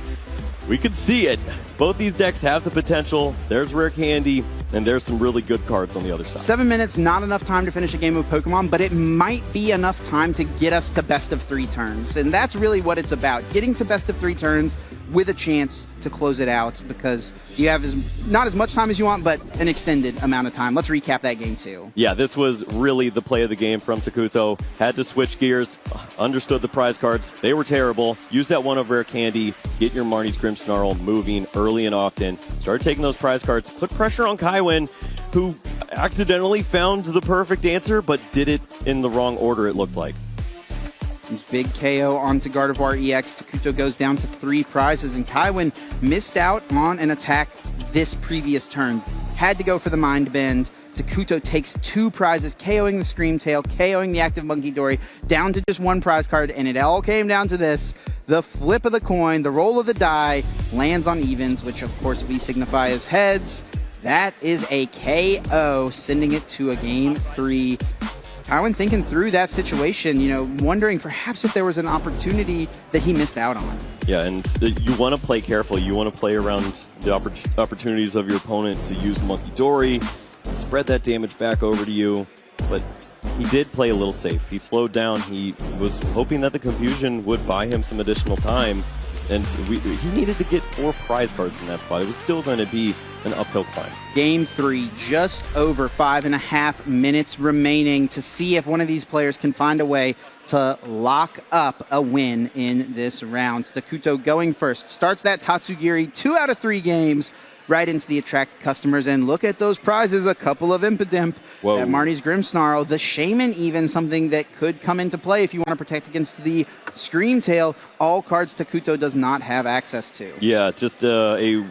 We could see it. Both these decks have the potential. There's Rare Candy, and there's some really good cards on the other side. 7 minutes, not enough time to finish a game of Pokemon, but it might be enough time to get us to best of 3 turns. And that's really what it's about, getting to best of 3 turns with a chance to close it out because you have not as much time as you want, but an extended amount of time. Let's recap that game too. Yeah, this was really the play of the game from Takuto. Had to switch gears, understood the prize cards. They were terrible. Use that one of Rare Candy, get your Marnie's Grimmsnarl moving early and often. Started taking those prize cards, put pressure on Kaiwin, who accidentally found the perfect answer, but did it in the wrong order, it looked like. Big KO onto Gardevoird EX. Takuto goes down to 3 prizes, and Kaiwin missed out on an attack this previous turn. Had to go for the Mind Bend. Takuto takes 2 prizes, KOing the Screamtail, KOing the active Monkey Dory, down to just 1 prize card, and it all came down to this. The flip of the coin, the roll of the die, lands on evens, which of course we signify as heads. That is a KO, sending it to a game 3. Kaiwin thinking through that situation, wondering perhaps if there was an opportunity that he missed out on. Yeah, and you want to play careful. You want to play around the opportunities of your opponent to use Monkey Dory, spread that damage back over to you. But he did play a little safe. He slowed down. He was hoping that the confusion would buy him some additional time. And he needed to get 4 prize cards in that spot. It was still going to be an uphill climb. Game 3, just over 5.5 minutes remaining to see if one of these players can find a way to lock up a win in this round. Takuto going first. Starts that Tatsugiri 2 out of 3 games right into the attract customers. And look at those prizes, a couple of Impidimp. That Marnie's Grimmsnarl, the Shaman even, something that could come into play if you want to protect against the Screamtail. All cards Takuto does not have access to. Yeah, just a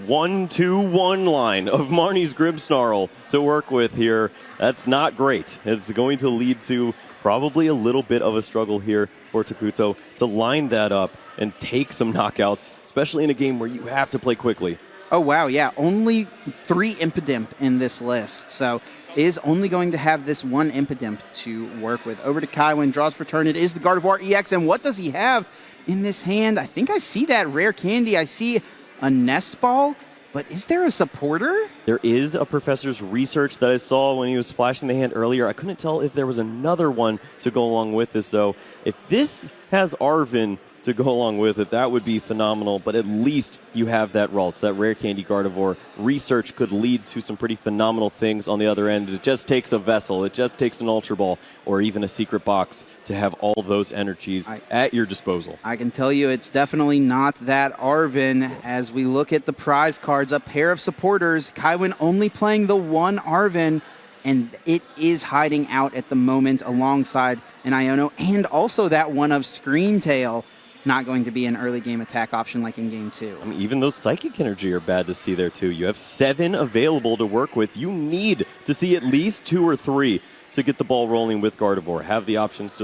1-2-1 line of Marnie's Grimmsnarl to work with here. That's not great. It's going to lead to probably a little bit of a struggle here for Takuto to line that up and take some knockouts, especially in a game where you have to play quickly. Oh, wow, yeah. Only 3 Impidimp in this list. So is only going to have this 1 Impidimp to work with. Over to Kaiwin, draws for turn. It is the Gardevoird EX. And what does he have in this hand? I think I see that Rare Candy. I see a Nest Ball. But is there a supporter? There is a Professor's Research that I saw when he was splashing the hand earlier. I couldn't tell if there was another one to go along with this, though. If this has Arvin to go along with it, that would be phenomenal, but at least you have that Ralts, that Rare Candy Gardevoird. Research could lead to some pretty phenomenal things on the other end. It just takes a Vessel, it just takes an Ultra Ball, or even a Secret Box to have all those energies at your disposal. I can tell you it's definitely not that Arvin. As we look at the prize cards, a pair of supporters, Kaiwin only playing the 1 Arvin, and it is hiding out at the moment alongside an Iono, and also that one of Screamtail. not going to be an early game attack option like in game 2. I mean, even those Psychic Energy are bad to see there too. You have 7 available to work with. You need to see at least 2 or 3 to get the ball rolling with Gardevoird. Have the options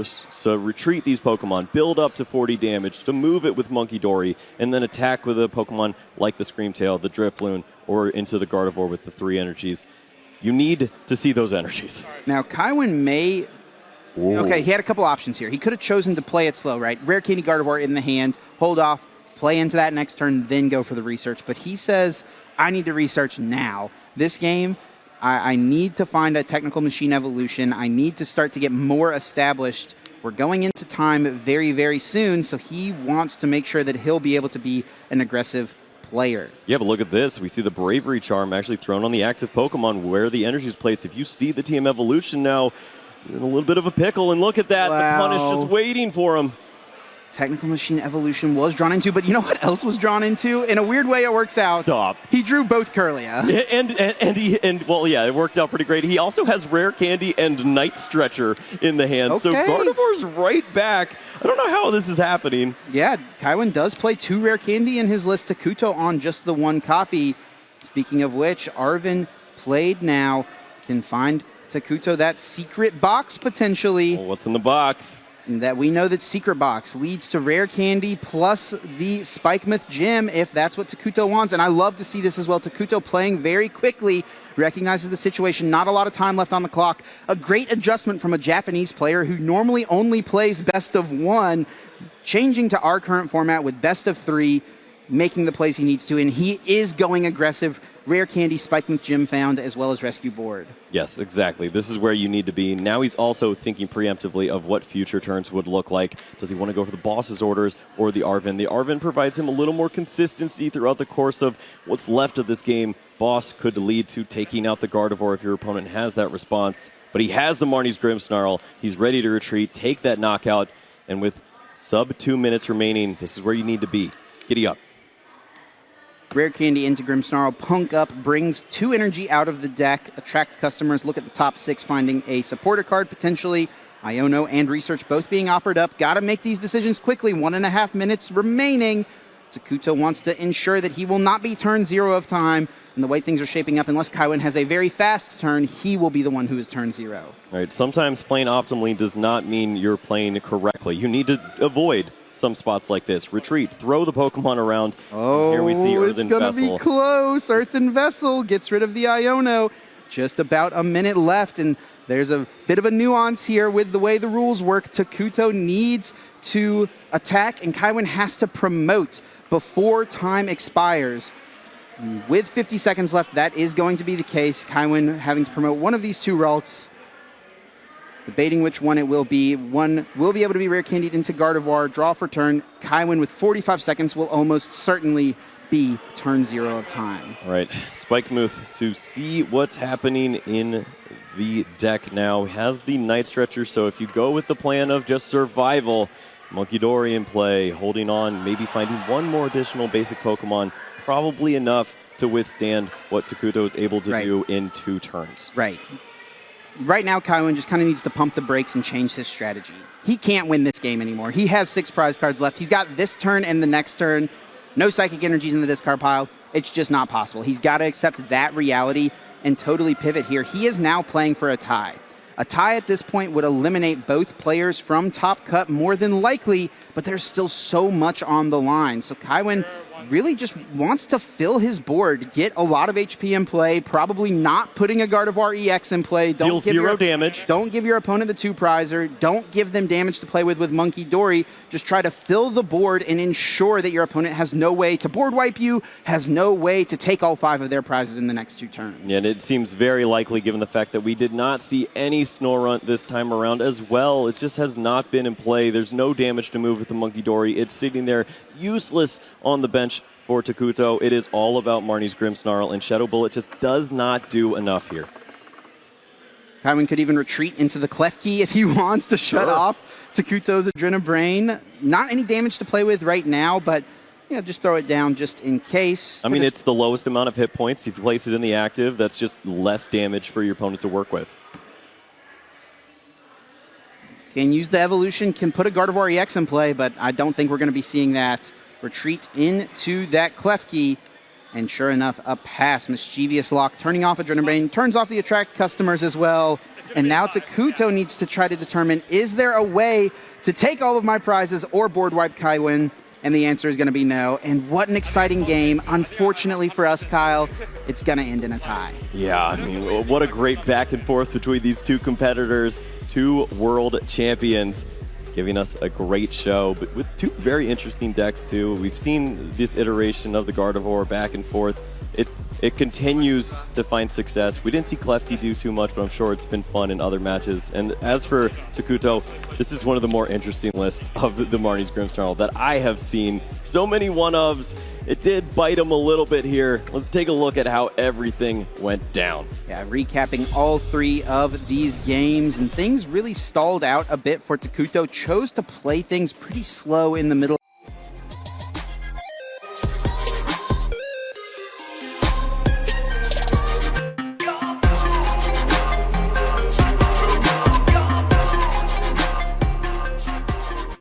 to retreat these Pokemon, build up to 40 damage, to move it with Monkey Dory, and then attack with a Pokemon like the Screamtail, the Drifloon, or into the Gardevoird with the 3 energies. You need to see those energies. Now, Kaiwin may... Whoa. Okay, he had a couple options here. He could have chosen to play it slow, right? Rare Candy Gardevoird in the hand, hold off, play into that next turn, then go for the research. But he says, I need to research now. This game, I need to find a technical machine evolution. I need to start to get more established. We're going into time very, very soon, so he wants to make sure that he'll be able to be an aggressive player. Yeah, but look at this. We see the Bravery Charm actually thrown on the active Pokemon where the energy is placed. If you see the TM evolution now, you're in a little bit of a pickle, and look at that. Wow. The punish just waiting for him. Technical machine evolution was drawn into, but you know what else was drawn into? In a weird way, it works out. Stop. He drew both Curlia. Well, yeah, it worked out pretty great. He also has Rare Candy and Night Stretcher in the hand. Okay. So Gardevoir's right back. I don't know how this is happening. Yeah, Kaiwin does play 2 Rare Candy in his list. Takuto on just the 1 copy. Speaking of which, Arvin played now. Can find Takuto that secret box potentially. Well, what's in the box? That we know that secret box leads to Rare Candy plus the Spike Myth Gym if that's what Takuto wants. And I love to see this as well. Takuto playing very quickly, recognizes the situation, not a lot of time left on the clock. A great adjustment from a Japanese player who normally only plays best of 1, changing to our current format with best of 3, making the plays he needs to. And he is going aggressive. Rare Candy, Spike Myth Gym found, as well as Rescue Board. Yes, exactly. This is where you need to be. Now he's also thinking preemptively of what future turns would look like. Does he want to go for the boss's orders or the Arvin? The Arvin provides him a little more consistency throughout the course of what's left of this game. Boss could lead to taking out the Gardevoird if your opponent has that response. But he has the Marnie's Grimmsnarl. He's ready to retreat, take that knockout. And with sub 2 minutes remaining, this is where you need to be. Giddy up. Rare Candy into Grimmsnarl, Punk Up, brings 2 energy out of the deck, attract customers, look at the top 6, finding a supporter card potentially, Iono and Research both being offered up. Gotta make these decisions quickly, 1.5 minutes remaining. Takuto wants to ensure that he will not be turn 0 of time, and the way things are shaping up, unless Kaiwin has a very fast turn, he will be the one who is turn 0. All right, sometimes playing optimally does not mean you're playing correctly. You need to avoid some spots like this. Retreat, throw the Pokemon around. Oh, here we see Earthen it's going to Vessel. be close. Earthen Vessel gets rid of the Iono. Just about a minute left, and there's a bit of a nuance here with the way the rules work. Takuto needs to attack, and Kaiwin has to promote before time expires. With 50 seconds left, that is going to be the case. Kaiwin having to promote one of these 2 routes. Debating which one it will be. One will be able to be Rare Candied into Gardevoird, draw for turn. Kaiwin with 45 seconds will almost certainly be turn 0 of time. All right, Spike Myth to see what's happening in the deck now. Has the Night Stretcher, so if you go with the plan of just survival, Monkey Dory in play, holding on, maybe finding 1 more additional basic Pokemon, probably enough to withstand what Takuto is able to do in 2 turns. Right. Right now, Kaiwin just kind of needs to pump the brakes and change his strategy. He can't win this game anymore. He has 6 prize cards left. He's got this turn and the next turn. No Psychic Energies in the discard pile. It's just not possible. He's got to accept that reality and totally pivot here. He is now playing for a tie. A tie at this point would eliminate both players from top cut more than likely, but there's still so much on the line. So Kaiwin really just wants to fill his board, get a lot of HP in play, probably not putting a Gardevoird EX in play. Deal 0 damage. Don't give your opponent the 2-prizer. Don't give them damage to play with Monkey Dory. Just try to fill the board and ensure that your opponent has no way to board wipe you, has no way to take all 5 of their prizes in the next 2 turns. Yeah, and it seems very likely given the fact that we did not see any Snorunt this time around as well. It just has not been in play. There's no damage to move with the Monkey Dory. It's sitting there useless on the bench for Takuto. It is all about Marnie's Grimmsnarl, and Shadow Bullet just does not do enough here. Kaiwin could even retreat into the Klefki if he wants to shut off Takuto's Adrenabrain. Not any damage to play with right now, but you know, just throw it down just in case. I mean, it's the lowest amount of hit points. If you place it in the active, that's just less damage for your opponent to work with. Can use the evolution, can put a Gardevoird EX in play, but I don't think we're going to be seeing that. Retreat into that Klefki, and sure enough, a pass. Mischievous Lock turning off Adrenaline, turns off the attract customers as well. And now Takuto needs to try to determine, is there a way to take all of my prizes or board wipe Kaiwin? And the answer is going to be no. And what an exciting game. Unfortunately for us, Kyle, it's going to end in a tie. Yeah, I mean, what a great back and forth between these two competitors, two world champions, giving us a great show, but with two very interesting decks too. We've seen this iteration of the Gardevoird back and forth. It continues to find success. We didn't see Klefki do too much, but I'm sure it's been fun in other matches. And as for Takuto, this is one of the more interesting lists of the Marnie's Grimmsnarl that I have seen. So many one-ofs. It did bite him a little bit here. Let's take a look at how everything went down. Yeah, recapping all three of these games, and things really stalled out a bit for Takuto. Chose to play things pretty slow in the middle.